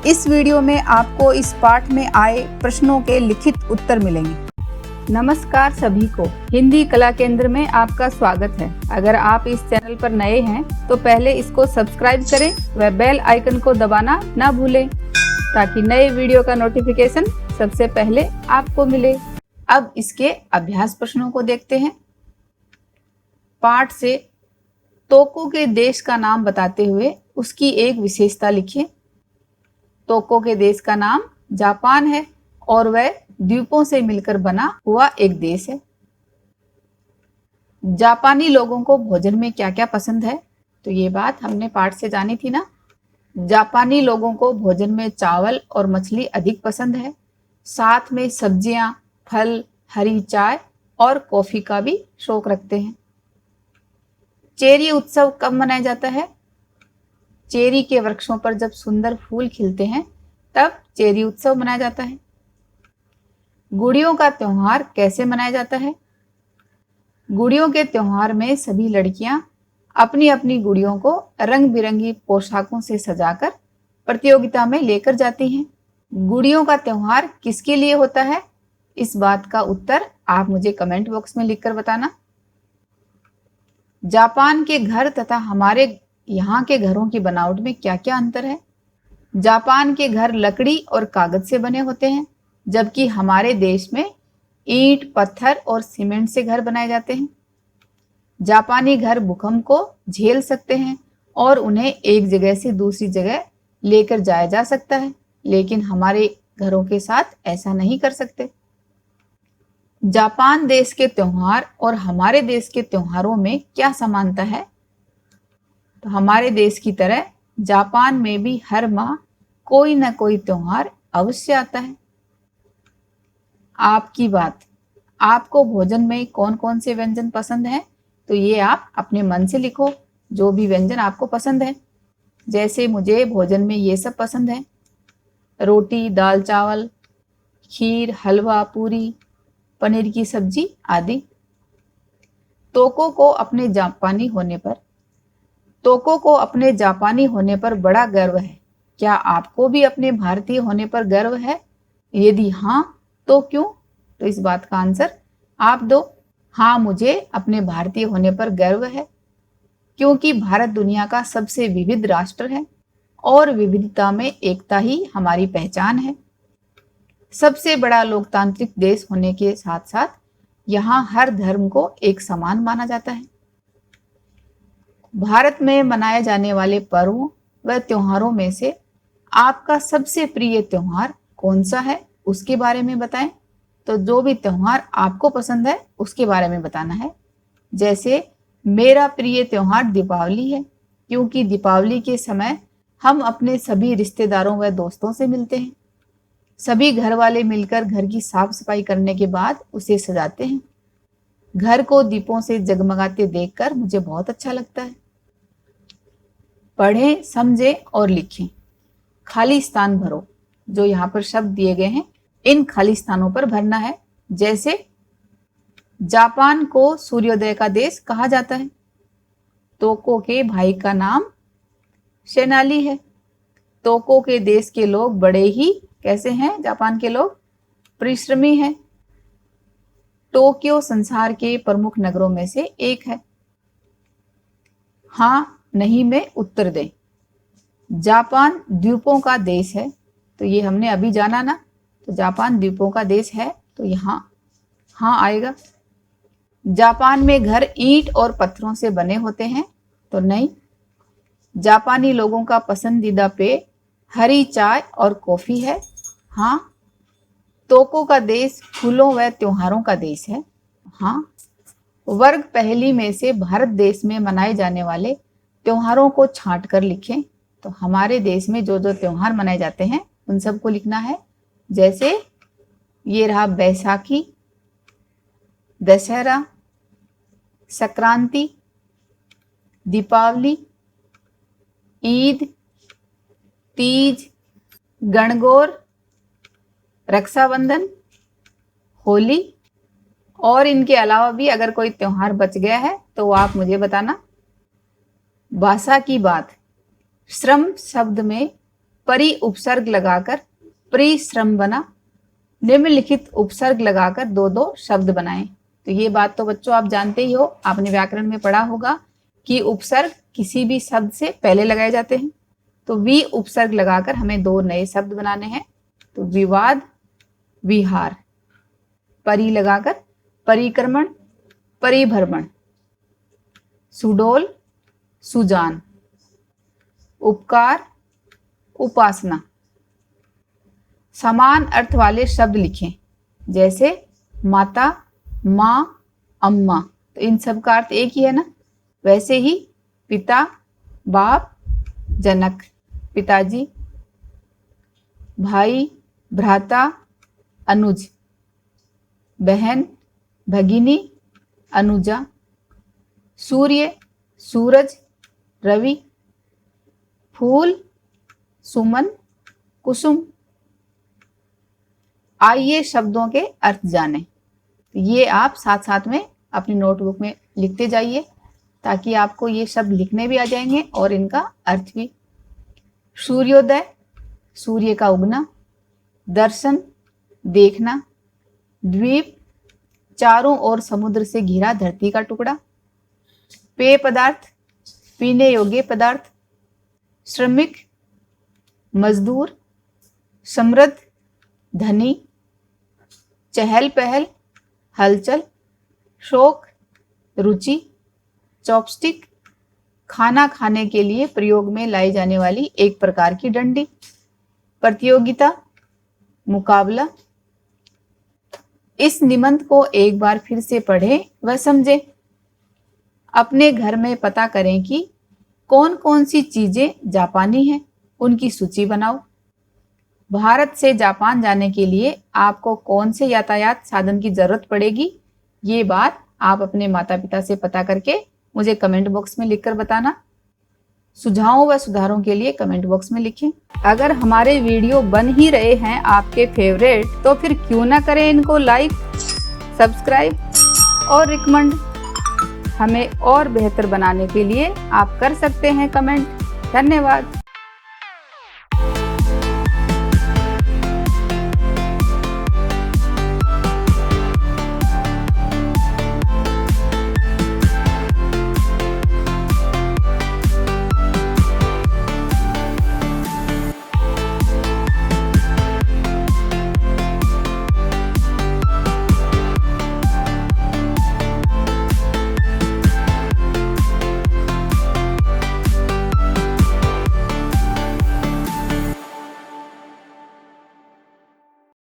इस वीडियो में आपको इस पाठ में आए प्रश्नों के लिखित उत्तर मिलेंगे। नमस्कार सभी को, हिंदी कला केंद्र में आपका स्वागत है। अगर आप इस चैनल पर नए हैं तो पहले इसको सब्सक्राइब करें व बेल आइकन को दबाना ना भूलें ताकि नए वीडियो का नोटिफिकेशन सबसे पहले आपको मिले। अब इसके अभ्यास प्रश्नों को देखते हैं। पाठ से तोको के देश का नाम बताते हुए उसकी एक विशेषता लिखिए। तोको के देश का नाम जापान है और वह द्वीपों से मिलकर बना हुआ एक देश है। जापानी लोगों को भोजन में क्या क्या पसंद है, तो ये बात हमने पाठ से जानी थी ना। जापानी लोगों को भोजन में चावल और मछली अधिक पसंद है, साथ में सब्जियां, फल, हरी चाय और कॉफी का भी शौक रखते हैं। चेरी उत्सव कब मनाया जाता है? चेरी के वृक्षों पर जब सुंदर फूल खिलते हैं तब चेरी उत्सव मनाया जाता है। गुड़ियों का त्योहार कैसे मनाया जाता है? गुड़ियों के त्योहार में सभी लड़कियां अपनी अपनी गुड़ियों को रंग बिरंगी पोशाकों से सजाकर प्रतियोगिता में लेकर जाती हैं। गुड़ियों का त्योहार किसके लिए होता है? इस बात का उत्तर आप मुझे कमेंट बॉक्स में लिखकर बताना। जापान के घर तथा हमारे यहाँ के घरों की बनावट में क्या क्या अंतर है? जापान के घर लकड़ी और कागज से बने होते हैं, जबकि हमारे देश में ईंट, पत्थर और सीमेंट से घर बनाए जाते हैं। जापानी घर भूकंप को झेल सकते हैं और उन्हें एक जगह से दूसरी जगह लेकर जाया जा सकता है, लेकिन हमारे घरों के साथ ऐसा नहीं कर सकते। जापान देश के त्योहार और हमारे देश के त्योहारों में क्या समानता है? तो हमारे देश की तरह जापान में भी हर माह कोई न कोई त्योहार अवश्य आता है। आपकी बात, आपको भोजन में कौन कौन से व्यंजन पसंद हैं? तो ये आप अपने मन से लिखो, जो भी व्यंजन आपको पसंद है। जैसे मुझे भोजन में ये सब पसंद है: रोटी, दाल चावल, खीर, हलवा, पूरी, पनीर की सब्जी आदि। तोको को अपने जापानी होने पर बड़ा गर्व है। क्या आपको भी अपने भारतीय होने पर गर्व है? यदि हाँ तो क्यों? तो इस बात का आंसर आप दो। हाँ, मुझे अपने भारतीय होने पर गर्व है क्योंकि भारत दुनिया का सबसे विविध राष्ट्र है और विविधता में एकता ही हमारी पहचान है। सबसे बड़ा लोकतांत्रिक देश होने के साथ साथ यहाँ हर धर्म को एक समान माना जाता है। भारत में मनाए जाने वाले पर्वों व त्योहारों में से आपका सबसे प्रिय त्योहार कौन सा है, उसके बारे में बताएं। तो जो भी त्योहार आपको पसंद है उसके बारे में बताना है। जैसे मेरा प्रिय त्योहार दीपावली है, क्योंकि दीपावली के समय हम अपने सभी रिश्तेदारों व दोस्तों से मिलते हैं। सभी घर वाले मिलकर घर की साफ सफाई करने के बाद उसे सजाते हैं। घर को दीपों से जगमगाते देखकर मुझे बहुत अच्छा लगता है। पढ़ें, समझें और लिखें। खाली स्थान भरो। जो यहाँ पर शब्द दिए गए हैं इन खाली स्थानों पर भरना है। जैसे जापान को सूर्योदय का देश कहा जाता है। तोको के भाई का नाम शेनाली है। तोको के देश के लोग बड़े ही कैसे हैं? जापान के लोग परिश्रमी हैं। टोक्यो संसार के प्रमुख नगरों में से एक है। हाँ नहीं में उत्तर दें। जापान द्वीपों का देश है, तो ये हमने अभी जाना ना। तो जापान द्वीपों का देश है, तो यहाँ हाँ आएगा। जापान में घर ईंट और पत्थरों से बने होते हैं, तो नहीं। जापानी लोगों का पसंदीदा पेय हरी चाय और कॉफी है, हाँ। तोको का देश फूलों व त्योहारों का देश है, हाँ। वर्ग पहली में से भारत देश में मनाए जाने वाले त्योहारों को छांट कर लिखें। तो हमारे देश में जो जो त्योहार मनाए जाते हैं उन सबको लिखना है। जैसे ये रहा बैसाखी, दशहरा, संक्रांति, दीपावली, ईद, तीज, गणगौर, रक्षाबंधन, होली। और इनके अलावा भी अगर कोई त्योहार बच गया है तो वो आप मुझे बताना। भाषा की बात। श्रम शब्द में परि उपसर्ग लगाकर परिश्रम बना। निम्नलिखित उपसर्ग लगाकर दो दो शब्द बनाएं। तो ये बात तो बच्चों आप जानते ही हो, आपने व्याकरण में पढ़ा होगा कि उपसर्ग किसी भी शब्द से पहले लगाए जाते हैं। तो वी उपसर्ग लगाकर हमें दो नए शब्द बनाने हैं। तो विवाद विहार, परि लगाकर परिक्रमण परिभ्रमण, सुडोल सुजान, उपकार उपासना। समान अर्थ वाले शब्द लिखें, जैसे माता, माँ, अम्मा। तो इन सब का अर्थ एक ही है ना। वैसे ही पिता, बाप, जनक, पिताजी, भाई, भ्राता, अनुज, बहन, भगिनी, अनुजा, सूर्य, सूरज, रवि, फूल, सुमन, कुसुम। आइए शब्दों के अर्थ जानें। ये आप साथ साथ में अपनी नोटबुक में लिखते जाइए, ताकि आपको ये शब्द लिखने भी आ जाएंगे और इनका अर्थ भी। सूर्योदय, सूर्य का उगना। दर्शन, देखना। द्वीप, चारों ओर समुद्र से घिरा धरती का टुकड़ा। पेय पदार्थ, पीने योग्य पदार्थ। श्रमिक, मजदूर। समृद्ध, धनी। चहल पहल, हलचल। शौक, रुचि। चॉपस्टिक, खाना खाने के लिए प्रयोग में लाई जाने वाली एक प्रकार की डंडी। प्रतियोगिता, मुकाबला। इस निबंध को एक बार फिर से पढ़ें व समझें। अपने घर में पता करें कि कौन कौन सी चीजें जापानी हैं, उनकी सूची बनाओ। भारत से जापान जाने के लिए आपको कौन से यातायात साधन की जरूरत पड़ेगी, ये बात आप अपने माता पिता से पता करके मुझे कमेंट बॉक्स में लिखकर बताना। सुझावों व सुधारों के लिए कमेंट बॉक्स में लिखें। अगर हमारे वीडियो बन ही रहे हैं आपके फेवरेट, तो फिर क्यों ना करें इनको लाइक, सब्सक्राइब और रिकमेंड। हमें और बेहतर बनाने के लिए आप कर सकते हैं कमेंट। धन्यवाद।